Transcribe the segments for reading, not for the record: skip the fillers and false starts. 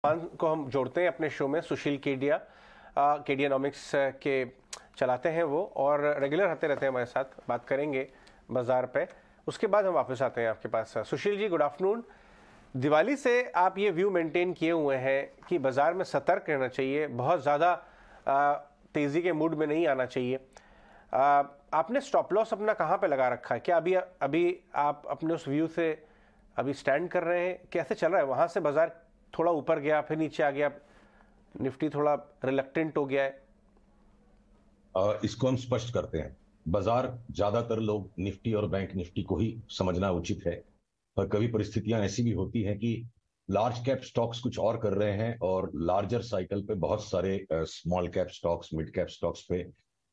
को हम जोड़ते हैं अपने शो में। सुशील केडिया केडियानॉमिक्स के चलाते हैं वो, और रेगुलर आते रहते हैं हमारे साथ, बात करेंगे बाजार पे। उसके बाद हम वापस आते हैं आपके पास। Sushil ji, good afternoon. दिवाली से आप ये व्यू मेंटेन किए हुए हैं कि बाजार में सतर्क रहना चाहिए, बहुत ज़्यादा तेज़ी के मूड में नहीं आना चाहिए। आपने स्टॉप लॉस अपना कहाँ पे लगा रखा है? क्या अभी आप अपने उस व्यू से अभी स्टैंड कर रहे हैं? कैसे चल रहा है वहाँ से? बाजार थोड़ा ऊपर गया, फिर नीचे आ गया, निफ्टी थोड़ा रिलक्टेंट हो गया है। इसको हम स्पष्ट करते हैं। बाजार, ज्यादातर लोग निफ्टी और बैंक निफ्टी को ही समझना उचित है, पर कभी परिस्थितियां ऐसी भी होती हैं कि लार्ज कैप स्टॉक्स कुछ और कर रहे हैं और लार्जर साइकिल पे बहुत सारे small cap stocks, mid cap stocks पे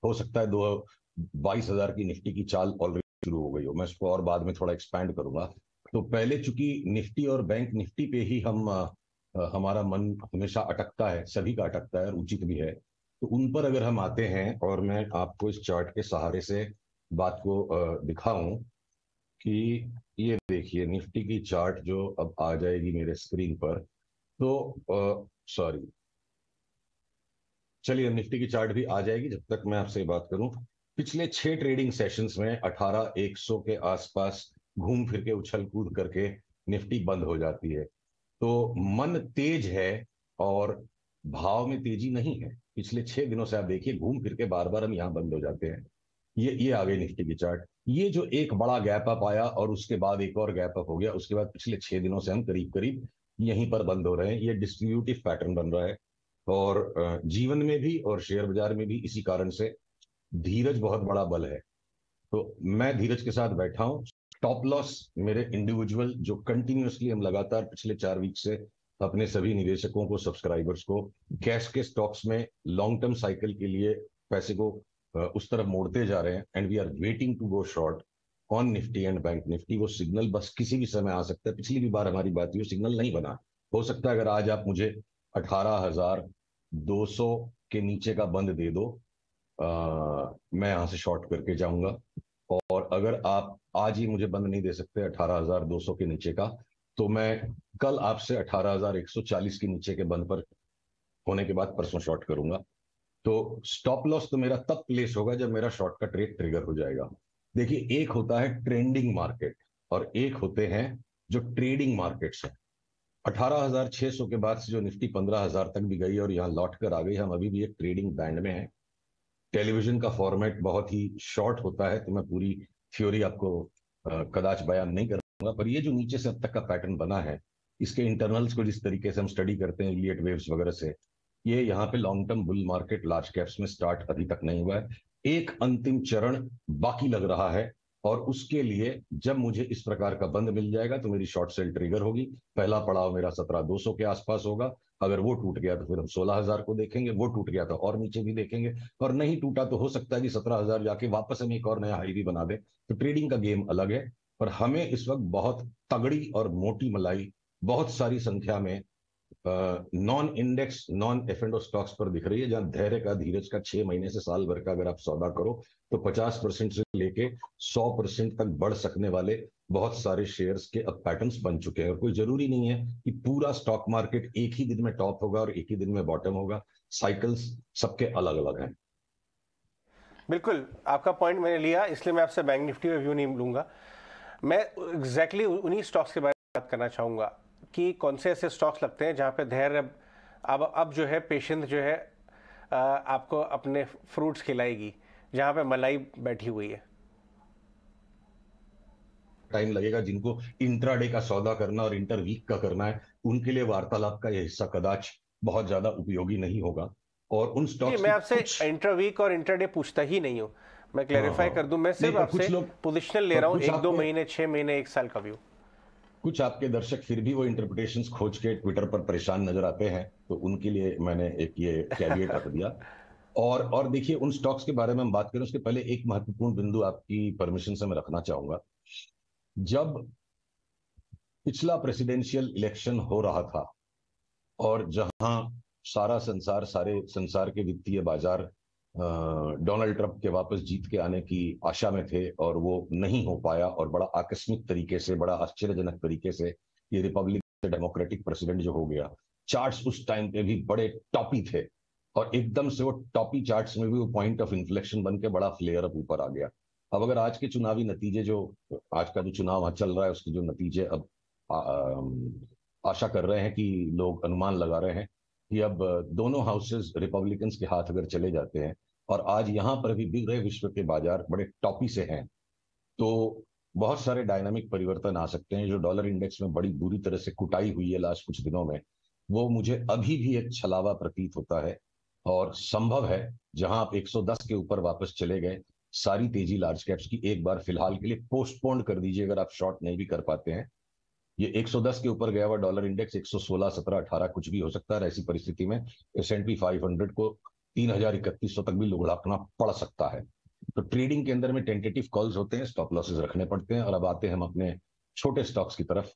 हो सकता है 22,000 की निफ्टी की चाल ऑलरेडी शुरू हो गई हो। मैं इसको और बाद में थोड़ा एक्सपैंड करूंगा। तो पहले चूंकि निफ्टी और बैंक निफ्टी पे ही हमारा मन हमेशा अटकता है, सभी का अटकता है और उचित भी है। तो उन पर अगर हम आते हैं और मैं आपको इस चार्ट के सहारे से बात को दिखाऊं कि ये देखिए निफ्टी की चार्ट जो अब आ जाएगी मेरे स्क्रीन पर। तो सॉरी, चलिए निफ्टी की चार्ट भी आ जाएगी जब तक मैं आपसे बात करूं। पिछले 6 ट्रेडिंग सेशंस में 18,100 के आसपास घूम फिर के उछल कूद करके निफ्टी बंद हो जाती है। तो मन तेज है और भाव में तेजी नहीं है। पिछले 6 दिनों से आप देखिए घूम फिर के बार बार हम यहां बंद हो जाते हैं। ये आ गई निफ्टी की चार्ट। ये जो एक बड़ा गैप अप आया और उसके बाद एक और गैप अप हो गया, उसके बाद पिछले 6 दिनों से हम करीब करीब यहीं पर बंद हो रहे हैं। ये डिस्ट्रीब्यूटिव पैटर्न बन रहा है और जीवन में भी और शेयर बाजार में भी इसी कारण से धीरज बहुत बड़ा बल है। तो मैं धीरज के साथ बैठा हूं। स्टॉप लॉस मेरे इंडिविजुअल जो कंटिन्यूअसली हम लगातार पिछले 4 वीक से अपने सभी निवेशकों को, सब्सक्राइबर्स को कैश के स्टॉक्स में लॉन्ग टर्म साइकिल के लिए पैसे को उस तरफ मोड़ते जा रहे हैं and we are waiting to go short on Nifty and bank Nifty. वो सिग्नल बस किसी भी समय आ सकता है। पिछली भी बार हमारी बात हुई, सिग्नल नहीं बना। हो सकता है अगर आज आप मुझे 18,200 के नीचे का बंद दे दो, मैं यहां से शॉर्ट करके जाऊंगा। और अगर आप आज ही मुझे बंद नहीं दे सकते 18,200 के नीचे का, तो मैं कल आपसे 18,140 के नीचे के बंद पर होने के बाद परसों शॉर्ट करूंगा। तो स्टॉप लॉस तो मेरा तब प्लेस होगा जब मेरा शॉर्ट का ट्रेड ट्रिगर हो जाएगा। देखिए, एक होता है ट्रेंडिंग मार्केट और एक होते हैं जो ट्रेडिंग मार्केट्स हैं। 18,600 के बाद से जो निफ्टी 15,000 तक भी गई और यहाँ लौट कर आ गई, हम अभी भी एक ट्रेडिंग बैंड में हैं। टेलीविजन का फॉर्मेट बहुत ही शॉर्ट होता है, तो मैं पूरी थ्योरी आपको कदाच बयान नहीं करूंगा, पर ये जो नीचे से अब तक का पैटर्न बना है, इसके इंटरनल्स को जिस तरीके से हम स्टडी करते हैं इलियट वेव्स वगैरह से, ये यहाँ पे long term bull market large caps में स्टार्ट अभी तक नहीं हुआ है। एक अंतिम चरण बाकी लग रहा है और उसके लिए जब मुझे इस प्रकार का बंद मिल जाएगा तो मेरी शॉर्ट सेल ट्रिगर होगी। पहला पड़ाव मेरा 17,200 के आसपास होगा। अगर वो टूट गया तो फिर हम 16,000 को देखेंगे, वो टूट गया तो और नीचे भी देखेंगे, और नहीं टूटा तो हो सकता है कि 17,000 जाके वापस हम एक और नया हाई भी बना दे। तो ट्रेडिंग का गेम अलग है। पर हमें इस वक्त बहुत तगड़ी और मोटी मलाई बहुत सारी संख्या में non index, non F and O stocks पर दिख रही है, जहां धैर्य का, धीरज का 6 महीने से साल भर का अगर आप सौदा करो तो 50% से लेके 100% तक बढ़ सकने वाले बहुत सारे शेयर्स के अब पैटर्न्स बन चुके हैं। और कोई जरूरी नहीं है कि पूरा स्टॉक मार्केट एक ही दिन में टॉप होगा और एक ही दिन में बॉटम होगा। साइकिल्स सबके अलग अलग हैं। बिल्कुल, आपका पॉइंट मैंने लिया, इसलिए मैं आपसे बैंक निफ्टी में व्यू नहीं लूंगा। मैं एग्जैक्टली उन्हीं स्टॉक्स के बारे में बात करना चाहूँगा कि कौन से ऐसे स्टॉक्स लगते हैं जहाँ पे धैर्य अब जो है, पेशेंस जो है आपको अपने फ्रूट्स खिलाएगी, जहाँ पे मलाई बैठी हुई है। टाइम लगेगा जिनको इंट्राडे का सौदा करना और इंटर वीक का करना है, उनके लिए वार्तालाप का यह हिस्सा कदाच बहुत ज्यादा उपयोगी नहीं होगा। और उन नहीं, स्टॉक्स मैं की आपसे कुछ, इंटर वीक और इंटर डे पूछता ही नहीं हूँ। मैं हाँ क्लैरिफाई हाँ, कर दूं, मैं नहीं सिर्फ पर आपसे कुछ लोग, पोजिशनल ले पर रहा हूँ, कुछ एक दो आपके महीने, 6 महीने, एक साल का व्यू। कुछ आपके दर्शक फिर भी वो इंटरप्रिटेशंस खोज के ट्विटर पर परेशान नजर आते हैं, तो उनके लिए मैंने एक ये कैविएट रख दिया। और देखिए, उन स्टॉक्स के बारे में हम बात करें उसके पहले एक महत्वपूर्ण बिंदु आपकी परमिशन से मैं रखना चाहूंगा। जब पिछला प्रेसिडेंशियल इलेक्शन हो रहा था और जहां सारे संसार के वित्तीय बाजार डोनाल्ड ट्रंप के वापस जीत के आने की आशा में थे और वो नहीं हो पाया, और बड़ा आकस्मिक तरीके से, बड़ा आश्चर्यजनक तरीके से ये रिपब्लिक से डेमोक्रेटिक प्रेसिडेंट जो हो गया, चार्ट्स उस टाइम पे भी बड़े टॉपी थे, और एकदम से वो टॉपी चार्ट्स में भी वो पॉइंट ऑफ इन्फ्लेक्शन बन के बड़ा फ्लेयर अप ऊपर आ गया। अब अगर आज के चुनावी नतीजे, जो आज का जो चुनाव वहां चल रहा है, उसके जो नतीजे अब आशा कर रहे हैं कि लोग अनुमान लगा रहे हैं कि अब दोनों हाउसेस रिपब्लिकन्स के हाथ अगर चले जाते हैं, और आज यहां पर भी बिक रहे विश्व के बाजार बड़े टॉपी से हैं, तो बहुत सारे डायनामिक परिवर्तन आ सकते हैं। जो डॉलर इंडेक्स में बड़ी बुरी तरह से कुटाई हुई है लास्ट कुछ दिनों में, वो मुझे अभी भी एक छलावा प्रतीत होता है। और संभव है जहां आप 110 के ऊपर वापस चले गए, सारी तेजी लार्ज कैप्स की एक बार फिलहाल के लिए पोस्टपोन कर दीजिए अगर आप शॉर्ट नहीं भी कर पाते हैं। ये 110 के ऊपर गया हुआ डॉलर इंडेक्स 116, 17, 18 कुछ भी हो सकता है। ऐसी परिस्थिति में S&P 500 को 3,031 तक भी लुढ़कना पड़ सकता है। तो ट्रेडिंग के अंदर में टेंटेटिव कॉल्स होते हैं, स्टॉप लॉसेस रखने पड़ते हैं। और अब आते हैं हम अपने छोटे स्टॉक्स की तरफ।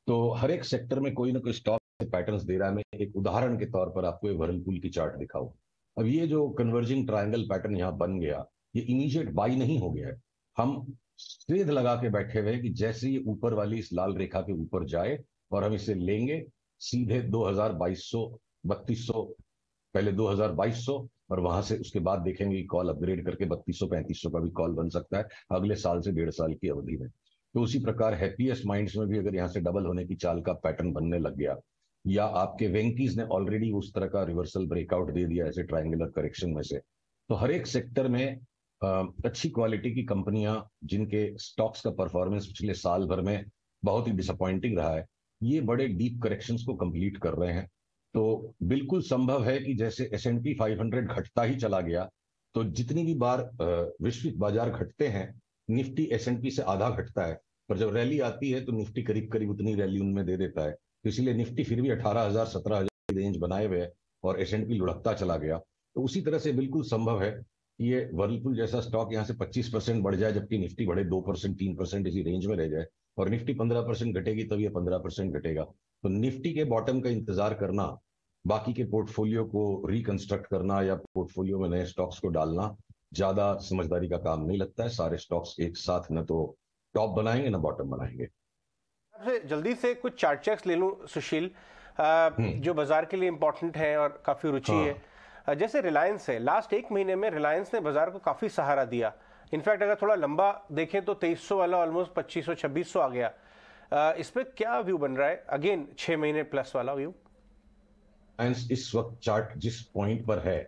तो हर एक सेक्टर में कोई ना कोई स्टॉक पैटर्न्स दे रहा है। मैं एक उदाहरण के तौर पर आपको एक व्हर्लपूल की चार्ट दिखाऊं। अब ये जो कन्वर्जिंग ट्रायंगल पैटर्न यहाँ बन गया, ये इमीडिएट बाई नहीं हो गया है। हम सेध लगा के बैठे हुए कि जैसे ये ऊपर वाली इस लाल रेखा के ऊपर जाए और हम इसे लेंगे सीधे 2200, 3200, पहले 2200, और वहां से उसके बाद देखेंगे कि कॉल अपग्रेड करके 3200, 3500 का भी कॉल बन सकता है अगले साल से 1.5 साल की अवधि में। तो उसी प्रकार हैप्पीएस्ट माइंड्स में भी अगर यहाँ से डबल होने की चाल का पैटर्न बनने लग गया, या आपके वेंकीज ने ऑलरेडी उस तरह का रिवर्सल ब्रेकआउट दे दिया ऐसे ट्रायंगुलर करेक्शन में से, तो हर एक सेक्टर में अच्छी क्वालिटी की कंपनियां जिनके स्टॉक्स का परफॉर्मेंस पिछले साल भर में बहुत ही डिसअपॉइंटिंग रहा है, ये बड़े डीप करेक्शंस को कंप्लीट कर रहे हैं। तो बिल्कुल संभव है कि जैसे S&P 500 घटता ही चला गया, तो जितनी भी बार वैश्विक बाजार घटते हैं, निफ्टी S&P से आधा घटता है, पर जब रैली आती है तो निफ्टी करीब करीब उतनी रैली उनमें दे देता है। तो इसीलिए निफ्टी फिर भी 18,000, 17,000 की रेंज बनाए हुए है और S&P लुढ़कता चला गया। तो उसी तरह से बिल्कुल संभव है कि ये वर्लपूल जैसा स्टॉक यहाँ से 25% बढ़ जाए, जबकि निफ्टी बढ़े 2%, 3% इसी रेंज में रह जाए, और निफ्टी 15% घटेगी तब ये 15% घटेगा। तो निफ्टी के बॉटम का इंतजार करना, बाकी के पोर्टफोलियो को रिकंस्ट्रक्ट करना या पोर्टफोलियो में नए स्टॉक्स को डालना ज्यादा समझदारी का काम नहीं लगता है। सारे स्टॉक्स एक साथ न तो टॉप बनाएंगे ना बॉटम बनाएंगे। आपसे जल्दी से कुछ चार्ट चेक्स ले लूं सुशील, जो बाजार के लिए इंपॉर्टेंट है और काफी रुचि है। जैसे रिलायंस है, लास्ट एक महीने में रिलायंस ने बाजार को काफी सहारा दिया। इनफैक्ट अगर थोड़ा लंबा देखें तो 2300 वाला ऑलमोस्ट 2500, 2600 आ गया। इस पे क्या व्यू बन रहा है, अगेन 6 महीने प्लस वाला व्यू? इस वक्त चार्ट जिस पॉइंट पर है,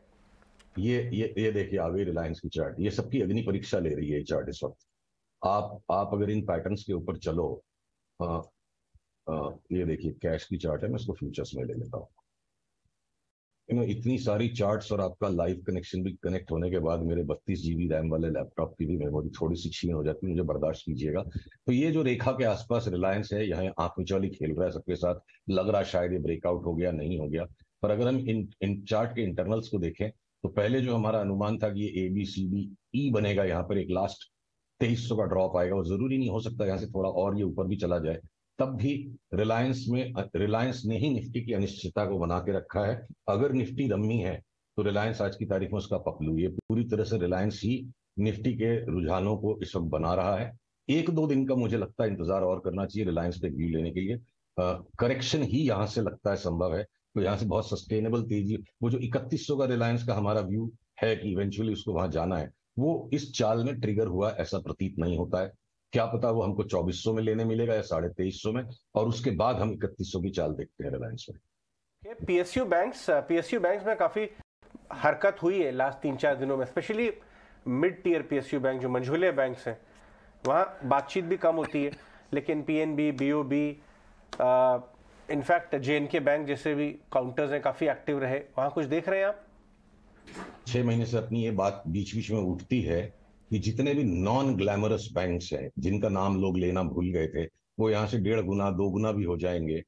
ये देखिए आगे रिलायंस की चार्ट, ये सबकी अग्नि परीक्षा ले रही है ये चार्ट इस वक्त। आप अगर इन पैटर्न्स के ऊपर चलो, ये देखिए कैश की चार्ट है, मैं इसको फ्यूचर्स में ले लेता हूँ। इतनी सारी चार्ट्स और आपका लाइव कनेक्शन भी कनेक्ट होने के बाद मेरे 32 GB रैम वाले लैपटॉप की भी मेमोरी थोड़ी सी छीन हो जाती है, मुझे बर्दाश्त कीजिएगा। तो ये जो रेखा के आसपास रिलायंस है, यहाँ आंख मिचौली खेल रहा है सबके साथ। लग रहा शायद ये ब्रेकआउट हो गया, नहीं हो गया। पर अगर हम इन चार्ट के इंटरनल्स को देखें, तो पहले जो हमारा अनुमान था कि ये ABCDE बनेगा, यहाँ पर एक लास्ट 2300 का ड्रॉप आएगा, वो जरूरी नहीं, हो सकता है यहाँ से थोड़ा और ये ऊपर भी चला जाए। तब भी रिलायंस ने ही निफ्टी की अनिश्चितता को बना के रखा है। अगर निफ्टी रम्मी है तो रिलायंस आज की तारीख में उसका पपलू, ये पूरी तरह से रिलायंस ही निफ्टी के रुझानों को इस वक्त बना रहा है। 1-2 दिन का मुझे लगता है इंतजार और करना चाहिए रिलायंस पे व्यू लेने के लिए। करेक्शन ही यहाँ से लगता है संभव है, तो यहाँ से बहुत सस्टेनेबल तेजी, वो जो 3100 का रिलायंस का हमारा व्यू है कि इवेंचुअली उसको वहां जाना है, वो इस चाल में ट्रिगर हुआ ऐसा प्रतीत नहीं होता है। क्या पता वो हमको 2400 में लेने मिलेगा या 2350 में, और उसके बाद हम 3100 की चाल देखते हैं रिलायंस में। पीएसयू बैंक्स में काफी हरकत हुई है लास्ट 3-4 दिनों में, specially mid tier PSU bank जो मंझोले बैंक्स हैं, वहाँ बातचीत भी कम होती है। लेकिन PNB, BOB, in fact JNK bank जैसे भी काउंटर्स हैं काफी एक्टिव रहे, वहाँ कुछ देख रहे हैं आप? 6 महीने से अपनी ये बात बीच बीच में उठती है कि जितने भी नॉन ग्लैमरस बैंक्स हैं जिनका नाम लोग लेना भूल गए थे, वो यहाँ से 1.5 गुना 2 गुना भी हो जाएंगे,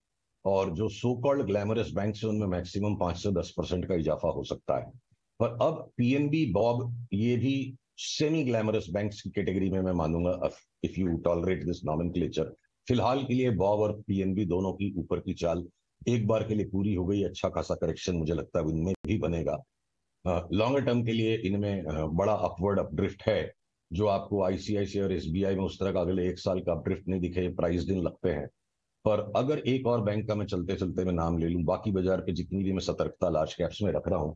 और जो सो कॉल्ड ग्लैमरस बैंक्स हैं उनमें मैक्सिमम 5 से 10% का इजाफा हो सकता है। पर अब पीएनबी, बॉब, ये भी सेमी ग्लैमरस बैंक्स की कैटेगरी में मैं मानूंगा, if you tolerate this nomenclature. फिलहाल के लिए बॉब और पीएनबी दोनों की ऊपर की चाल एक बार के लिए पूरी हो गई। अच्छा खासा करेक्शन मुझे लगता है इनमें भी बनेगा। लॉन्गर टर्म के लिए इनमें बड़ा अपवर्ड अपड्रिफ्ट है, जो आपको आईसीआईसीआई और एसबीआई में उस तरह का अगले 1 साल का अपड्रिफ्ट नहीं दिखे, प्राइस दिन लगते हैं। पर अगर एक और बैंक का मैं चलते चलते मैं नाम ले लूं, बाकी बाजार पे जितनी भी मैं सतर्कता लार्ज कैप्स में रख रहा हूं,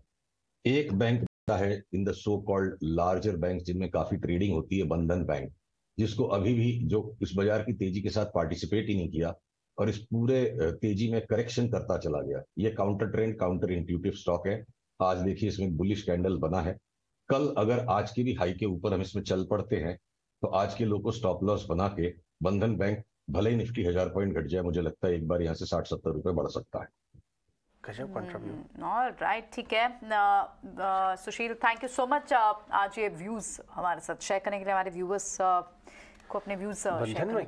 एक बैंक है in the so called larger bank जिनमें काफी ट्रेडिंग होती है, बंधन बैंक, जिसको अभी भी जो इस बाजार की तेजी के साथ पार्टिसिपेट ही नहीं किया और इस पूरे तेजी में करेक्शन करता चला गया। ये counter trend, counter intuitive stock है। आज देखिए इसमें बुलिश कैंडल बना है। कल अगर आज की भी हाई के ऊपर हम इसमें चल पड़ते हैं तो आज के लो को स्टॉप लॉस बना के बंधन बैंक, भले ही निफ्टी 1000 पॉइंट घट जाए, मुझे लगता है एक बार यहाँ से 60-70 रुपए बढ़ सकता है। गजब कंट्रीब्यूट। ऑल राइट, ठीक है। सुशील, थैंक यू सो मच आज ये व्यूज हमारे साथ शेयर करने के लिए, हमारे व्यूअर्स को अपने व्यूज शेयर करने के लिए।